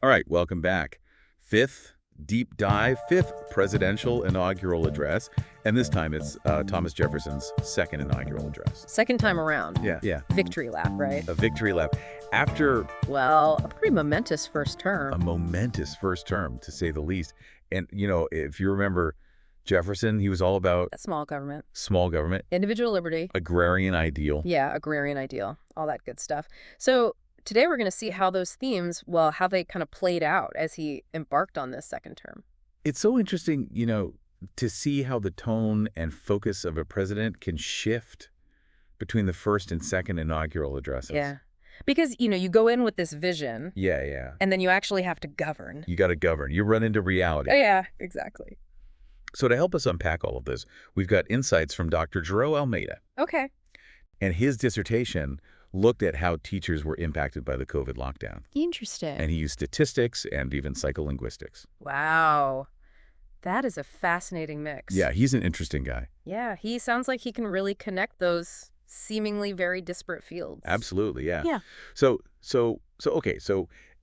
All right, welcome back. Fifth deep dive, fifth presidential inaugural address. And this time it's Thomas Jefferson's second inaugural address. Second time around. Yeah. Victory lap, right? A victory lap. After Well, a pretty momentous first a term. momentous first term, to say the least. And, if you remember Jefferson, he was all about Small government. small government, Individual liberty. agrarian ideal. Yeah, agrarian ideal. All that good stuff. So today we're going to see how those themes, well, how they kind of played out as he embarked on this second term. It's so interesting, to see how the tone and focus of a president can shift between the first and second inaugural addresses. Yeah. Because, you go in with this vision Yeah. and then you actually have to govern. You got to govern. You run into reality. Oh, yeah, exactly. So to help us unpack all of this, we've got insights from Dr. Jerome Almeida. Okay. And his dissertation looked at how teachers were impacted by the COVID lockdown. Interesting. And he used statistics and even psycholinguistics. Wow. That is a fascinating mix. Yeah, he's an interesting guy. Yeah, he sounds like he can really connect those seemingly very disparate fields. Absolutely, yeah. Yeah. So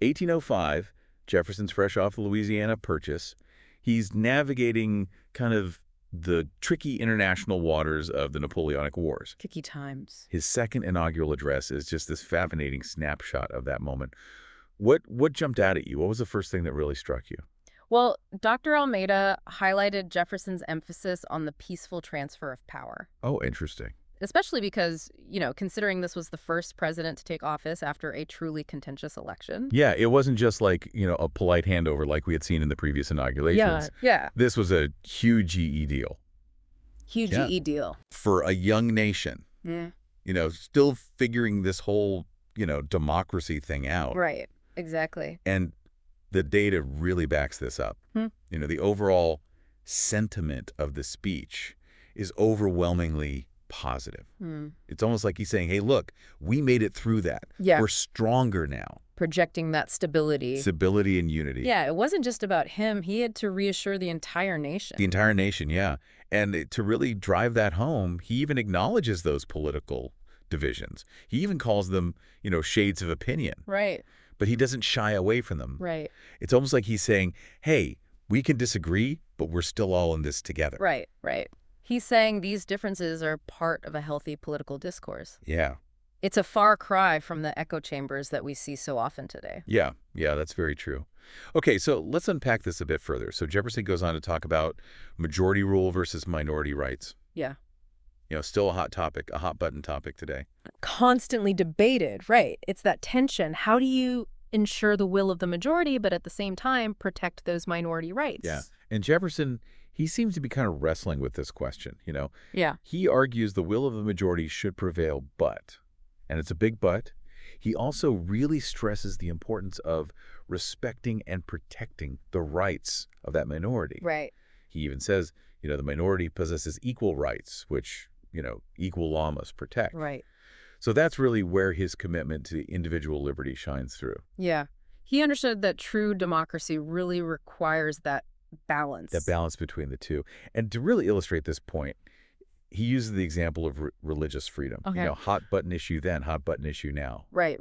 1805, Jefferson's fresh off the Louisiana Purchase. He's navigating kind of the tricky international waters of the Napoleonic Wars. Tricky times. His second inaugural address is just this fascinating snapshot of that moment. What jumped out at you? What was the first thing that really struck you? Well, Dr. Almeida highlighted Jefferson's emphasis on the peaceful transfer of power, Oh, interesting. especially because, considering this was the first president to take office after a truly contentious election. Yeah, it wasn't just like, a polite handover like we had seen in the previous inaugurations. Yeah. This was a huge GE deal. Huge Yeah. GE deal. For a young nation, Yeah. still figuring this whole, democracy thing out. Right. Exactly. And the data really backs this up. The overall sentiment of the speech is overwhelmingly positive. It's almost like he's saying, hey, look, we made it through that. Yeah. We're stronger now. Projecting that stability. Stability and unity. Yeah, it wasn't just about him. He had to reassure the entire nation. The entire nation, yeah. And to really drive that home, he even acknowledges those political divisions. He even calls them, shades of opinion. Right. But he doesn't shy away from them. Right. It's almost like he's saying, hey, we can disagree, but we're still all in this together. Right. He's saying these differences are part of a healthy political discourse. Yeah. It's a far cry from the echo chambers that we see so often today. Yeah, that's very true. Okay, so let's unpack this a bit further. So Jefferson goes on to talk about majority rule versus minority rights. Yeah. Still a hot topic, a hot button topic today. Constantly debated, right. It's that tension. How do you ensure the will of the majority, but at the same time protect those minority rights? Yeah. And Jefferson, he seems to be kind of wrestling with this question, Yeah. He argues the will of the majority should prevail, but, and it's a big but, he also really stresses the importance of respecting and protecting the rights of that minority. Right. He even says, the minority possesses equal rights, which, equal law must protect. Right. So that's really where his commitment to individual liberty shines through. Yeah. He understood that true democracy really requires that balance. That balance between the two. And to really illustrate this point, he uses the example of religious freedom. Okay. Hot button issue then, hot button issue now. Right.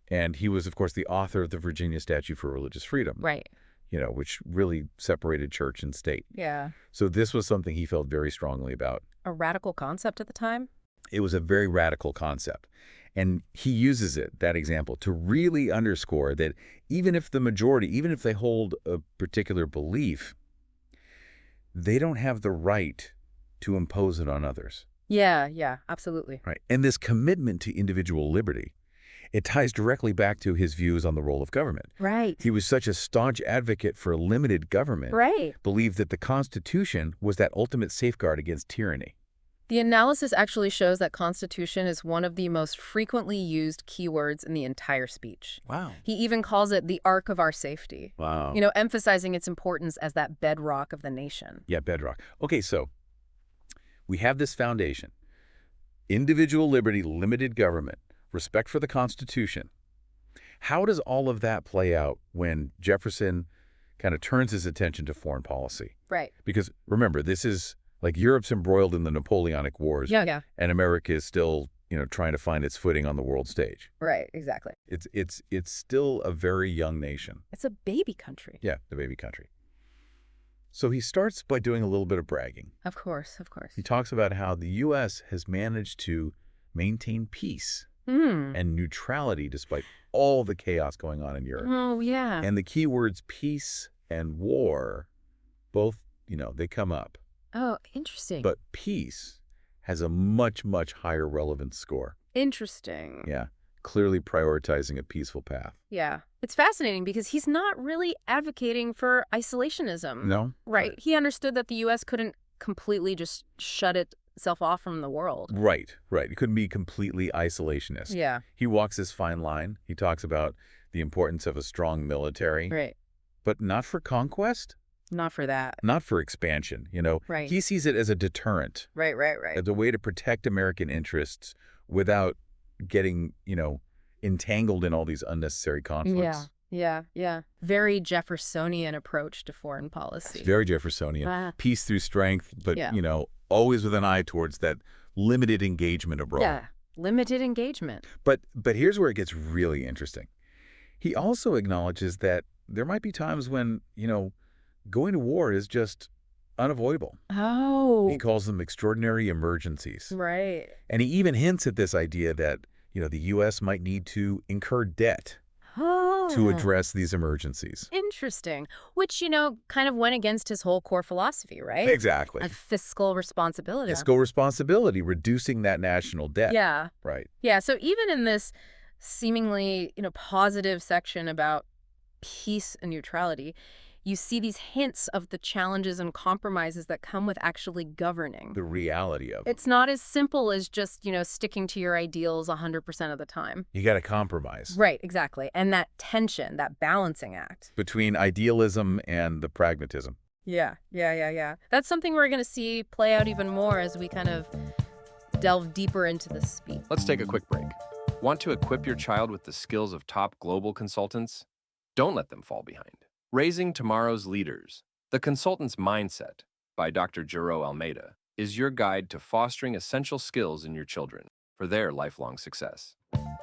And he was, of course, the author of the Virginia Statute for Religious Freedom. Right. Which really separated church and state. Yeah. So this was something he felt very strongly about. A radical concept at the time? It was a very radical concept. And he uses that example, to really underscore that even if the majority, even if they hold a particular belief, they don't have the right to impose it on others. Yeah, absolutely. Right. And this commitment to individual liberty, it ties directly back to his views on the role of government. Right. He was such a staunch advocate for limited government, Right. believed that the Constitution was that ultimate safeguard against tyranny. The analysis actually shows that Constitution is one of the most frequently used keywords in the entire speech. Wow. He even calls it the ark of our safety. Wow. Emphasizing its importance as that bedrock of the nation. Yeah, bedrock. Okay, so we have this foundation. Individual liberty, limited government, respect for the Constitution. How does all of that play out when Jefferson kind of turns his attention to foreign policy? Right. Because remember, this is like Europe's embroiled in the Napoleonic Wars. Yeah. And America is still, trying to find its footing on the world stage. Right, exactly. It's still a very young nation. It's a baby country. Yeah, the baby country. So he starts by doing a little bit of bragging. Of course, of course. He talks about how the U.S. has managed to maintain peace and neutrality despite all the chaos going on in Europe. Oh, yeah. And the key words peace and war, both, they come up. Oh, interesting. But peace has a much, much higher relevance score. Interesting. Yeah, clearly prioritizing a peaceful path. Yeah. It's fascinating because he's not really advocating for isolationism. No? Right. He understood that the U.S. couldn't completely just shut itself off from the world. Right. It couldn't be completely isolationist. Yeah. He walks this fine line. He talks about the importance of a strong military. Right. But not for conquest. Not for that. Not for expansion, Right. He sees it as a deterrent. Right. As a way to protect American interests without getting, entangled in all these unnecessary conflicts. Yeah. Very Jeffersonian approach to foreign policy. It's very Jeffersonian. Peace through strength, but, Yeah. Always with an eye towards that limited engagement abroad. Yeah. Limited engagement. But here's where it gets really interesting. He also acknowledges that there might be times when, going to war is just unavoidable. Oh. He calls them extraordinary emergencies. Right. And he even hints at this idea that, the U.S. might need to incur debt to address these emergencies. Interesting. Which, kind of went against his whole core philosophy, right? Exactly. Of fiscal responsibility. Fiscal responsibility, reducing that national debt. Yeah. Right. Yeah. So even in this seemingly, positive section about peace and neutrality, you see these hints of the challenges and compromises that come with actually governing. The reality of it. It's not as simple as just, sticking to your ideals 100% of the time. You got to compromise. Right, exactly. And that tension, that balancing act. Between idealism and the pragmatism. Yeah. That's something we're going to see play out even more as we kind of delve deeper into this speech. Let's take a quick break. Want to equip your child with the skills of top global consultants? Don't let them fall behind. Raising Tomorrow's Leaders, The Consultant's Mindset by Dr. Jero Almeida is your guide to fostering essential skills in your children for their lifelong success.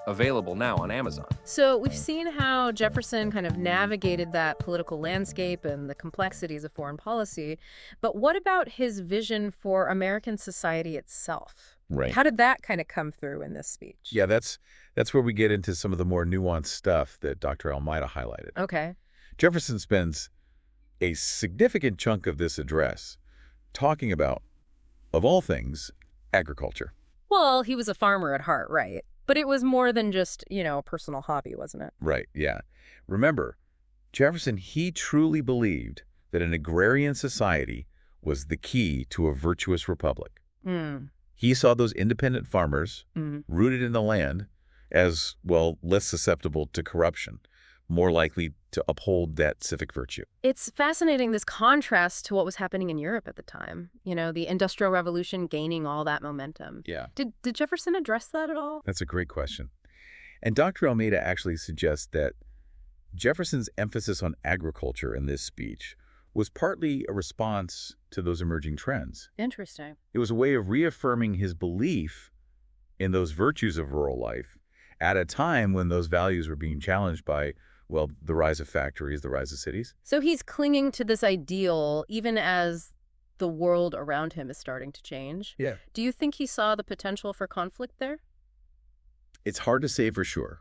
Available now on Amazon. So we've seen how Jefferson kind of navigated that political landscape and the complexities of foreign policy, but what about his vision for American society itself? Right. How did that kind of come through in this speech? Yeah, that's where we get into some of the more nuanced stuff that Dr. Almeida highlighted. Okay. Jefferson spends a significant chunk of this address talking about, of all things, agriculture. Well, he was a farmer at heart, right? But it was more than just, a personal hobby, wasn't it? Right, yeah. Remember, Jefferson, he truly believed that an agrarian society was the key to a virtuous republic. He saw those independent farmers rooted in the land as, well, less susceptible to corruption, more likely to uphold that civic virtue. It's fascinating, this contrast to what was happening in Europe at the time. The Industrial Revolution gaining all that momentum. Yeah. Did Jefferson address that at all? That's a great question. And Dr. Almeida actually suggests that Jefferson's emphasis on agriculture in this speech was partly a response to those emerging trends. Interesting. It was a way of reaffirming his belief in those virtues of rural life at a time when those values were being challenged by, well, the rise of factories, the rise of cities. So he's clinging to this ideal even as the world around him is starting to change. Yeah. Do you think he saw the potential for conflict there? It's hard to say for sure,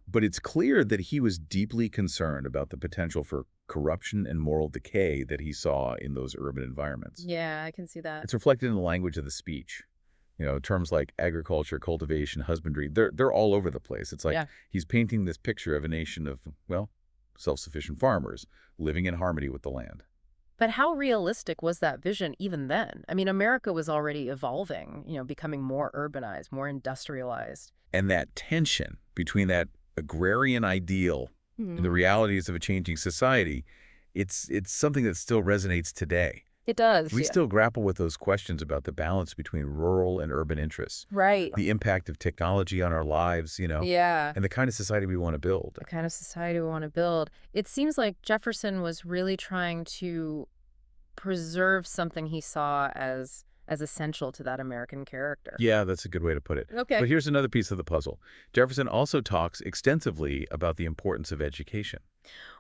but it's clear that he was deeply concerned about the potential for corruption and moral decay that he saw in those urban environments. Yeah, I can see that. It's reflected in the language of the speech. Terms like agriculture, cultivation, husbandry, they're all over the place. It's like he's painting this picture of a nation of, well, self-sufficient farmers living in harmony with the land. But how realistic was that vision even then? I mean, America was already evolving, becoming more urbanized, more industrialized. And that tension between that agrarian ideal and the realities of a changing society, it's something that still resonates today. It does. We still grapple with those questions about the balance between rural and urban interests. Right. The impact of technology on our lives, Yeah. and the kind of society we want to build. The kind of society we want to build. It seems like Jefferson was really trying to preserve something he saw as as essential to that American character. Yeah, that's a good way to put it. Okay. But here's another piece of the puzzle. Jefferson also talks extensively about the importance of education.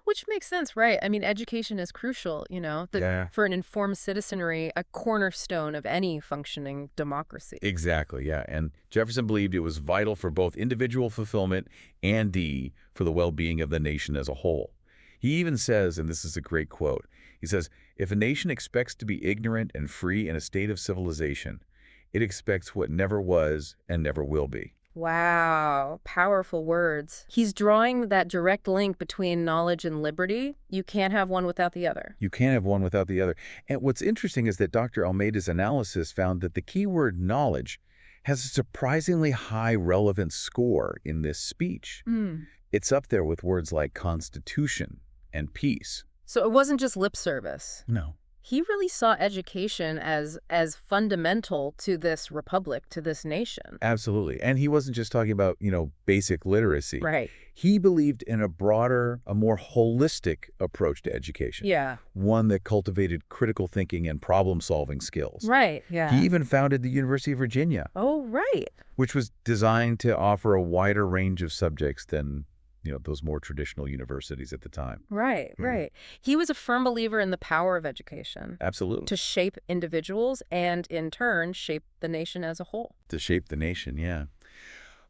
Which makes sense, right? I mean, education is crucial, Yeah. for an informed citizenry, a cornerstone of any functioning democracy. Exactly, yeah. And Jefferson believed it was vital for both individual fulfillment and for the well-being of the nation as a whole. He even says, and this is a great quote, he says, "If a nation expects to be ignorant and free in a state of civilization, it expects what never was and never will be." Wow, powerful words. He's drawing that direct link between knowledge and liberty. You can't have one without the other. You can't have one without the other. And what's interesting is that Dr. Almeida's analysis found that the keyword knowledge has a surprisingly high relevance score in this speech. It's up there with words like constitution and peace. So it wasn't just lip service. No. He really saw education as fundamental to this republic, to this nation. Absolutely. And he wasn't just talking about, basic literacy. Right. He believed in a broader, a more holistic approach to education. Yeah. One that cultivated critical thinking and problem-solving skills. Right, yeah. He even founded the University of Virginia, Oh, right. which was designed to offer a wider range of subjects than, those more traditional universities at the time. Right, right. He was a firm believer in the power of education Absolutely. to shape individuals and, in turn, shape the nation as a whole. To shape the nation, yeah.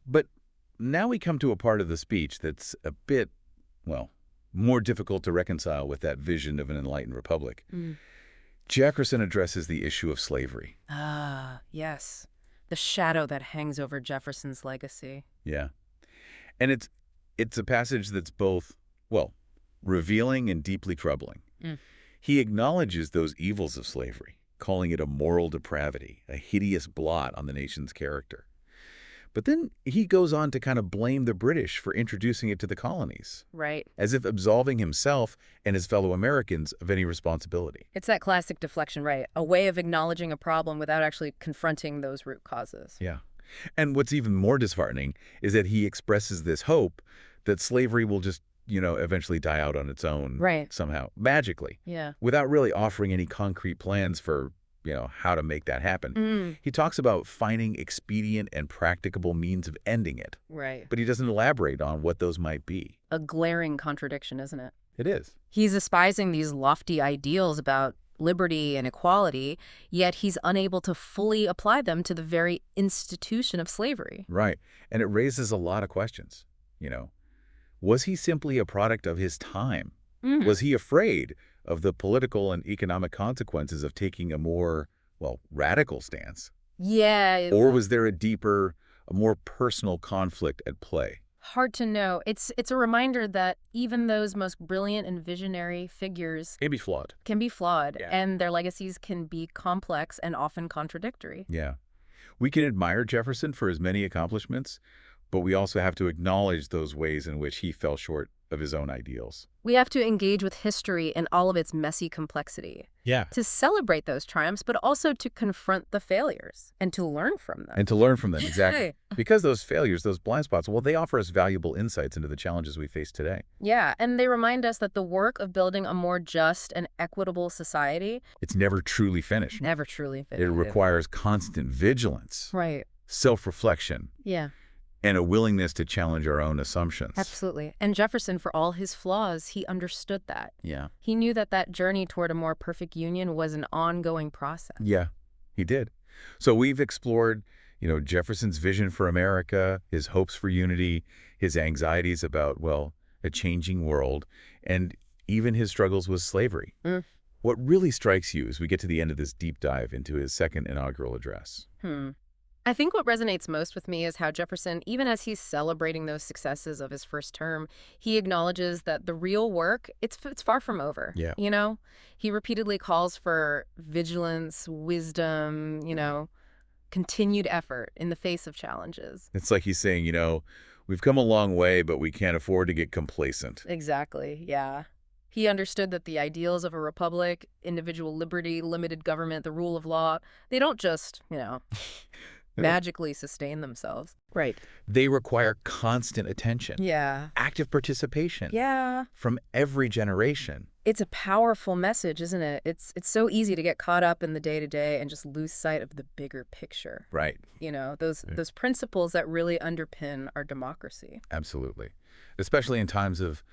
But now we come to a part of the speech that's a bit, more difficult to reconcile with that vision of an enlightened republic. Jefferson addresses the issue of slavery. Ah, yes. The shadow that hangs over Jefferson's legacy. Yeah. And it's a passage that's both, revealing and deeply troubling. He acknowledges those evils of slavery, calling it a moral depravity, a hideous blot on the nation's character. But then he goes on to kind of blame the British for introducing it to the colonies, Right. as if absolving himself and his fellow Americans of any responsibility. It's that classic deflection, right? A way of acknowledging a problem without actually confronting those root causes. Yeah. And what's even more disheartening is that he expresses this hope that slavery will just, eventually die out on its own. Right. Somehow, magically, Yeah. without really offering any concrete plans for, how to make that happen. He talks about finding expedient and practicable means of ending it, Right. but he doesn't elaborate on what those might be. A glaring contradiction, isn't it? It is. He's espousing these lofty ideals about liberty and equality, yet he's unable to fully apply them to the very institution of slavery. Right. And it raises a lot of questions. Was he simply a product of his time? Was he afraid of the political and economic consequences of taking a more, radical stance? Yeah. Or was there a deeper, a more personal conflict at play? Hard to know. It's a reminder that even those most brilliant and visionary figures Maybe flawed. can be flawed, Yeah. and their legacies can be complex and often contradictory. Yeah. We can admire Jefferson for his many accomplishments, but we also have to acknowledge those ways in which he fell short of his own ideals. We have to engage with history in all of its messy complexity, Yeah. to celebrate those triumphs, but also to confront the failures and to learn from them. And to learn from them, exactly. Hey. Because those failures, those blind spots, they offer us valuable insights into the challenges we face today. Yeah, and they remind us that the work of building a more just and equitable society It's never truly finished. never truly It finished. requires constant vigilance, Right. self-reflection, Yeah, and a willingness to challenge our own assumptions. absolutely. And Jefferson, for all his flaws, he understood that. Yeah. He knew that that journey toward a more perfect union was an ongoing process. Yeah, he did. So we've explored, Jefferson's vision for America, his hopes for unity, his anxieties about, a changing world, and even his struggles with slavery. What really strikes you as we get to the end of this deep dive into his second inaugural address? I think what resonates most with me is how Jefferson, even as he's celebrating those successes of his first term, he acknowledges that the real work, it's far from over. Yeah. He repeatedly calls for vigilance, wisdom, continued effort in the face of challenges. It's like he's saying, we've come a long way, but we can't afford to get complacent. Exactly, yeah. He understood that the ideals of a republic, individual liberty, limited government, the rule of law, they don't just, magically sustain themselves. Right. They require constant attention, Yeah. active participation Yeah. from every generation. It's a powerful message, isn't it? It's so easy to get caught up in the day-to-day and just lose sight of the bigger picture. Right. Those principles that really underpin our democracy. Absolutely. Especially in times of,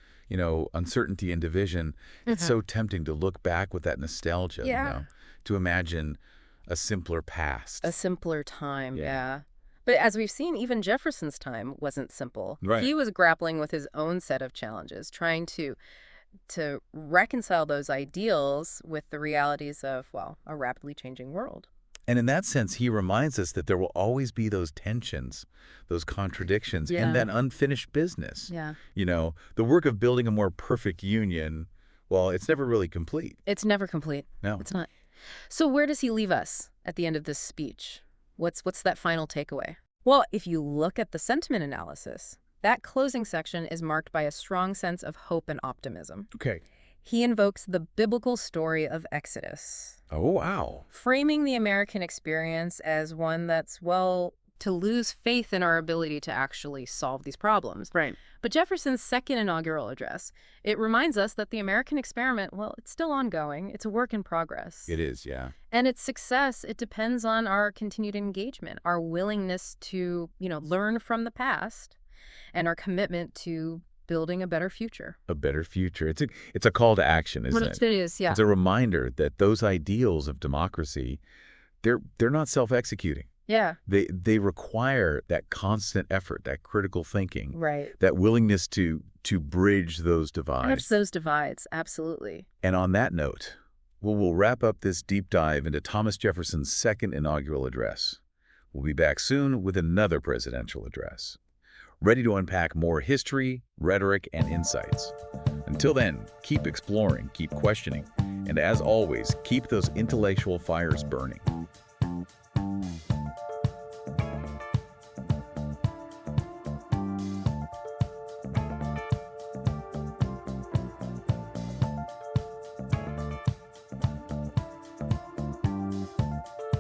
uncertainty and division, it's so tempting to look back with that nostalgia, Yeah. to imagine a simpler past. A simpler time, Yeah. yeah. But as we've seen, even Jefferson's time wasn't simple. Right. He was grappling with his own set of challenges, trying to reconcile those ideals with the realities of, well, a rapidly changing world. And in that sense, he reminds us that there will always be those tensions, those contradictions, Yeah. and that unfinished business. Yeah. The work of building a more perfect union, well, it's never really complete. It's never complete. No. It's not. So where does he leave us at the end of this speech? What's that final takeaway? Well, if you look at the sentiment analysis, that closing section is marked by a strong sense of hope and optimism. Okay. He invokes the biblical story of Exodus, Oh, wow. framing the American experience as one that's, well, to lose faith in our ability to actually solve these problems. Right. But Jefferson's second inaugural address, it reminds us that the American experiment, well, it's still ongoing. It's a work in progress. It is, yeah. And its success, it depends on our continued engagement, our willingness to, learn from the past, and our commitment to building a better future. A better future. It's a call to action, isn't it? It is, yeah. It's a reminder that those ideals of democracy, they're not self-executing. Yeah, They require that constant effort, that critical thinking, right. that willingness to bridge those Perhaps divides. those divides, absolutely. And on that note, we'll wrap up this deep dive into Thomas Jefferson's second inaugural address. We'll be back soon with another presidential address, ready to unpack more history, rhetoric, and insights. Until then, keep exploring, keep questioning, and as always, keep those intellectual fires burning.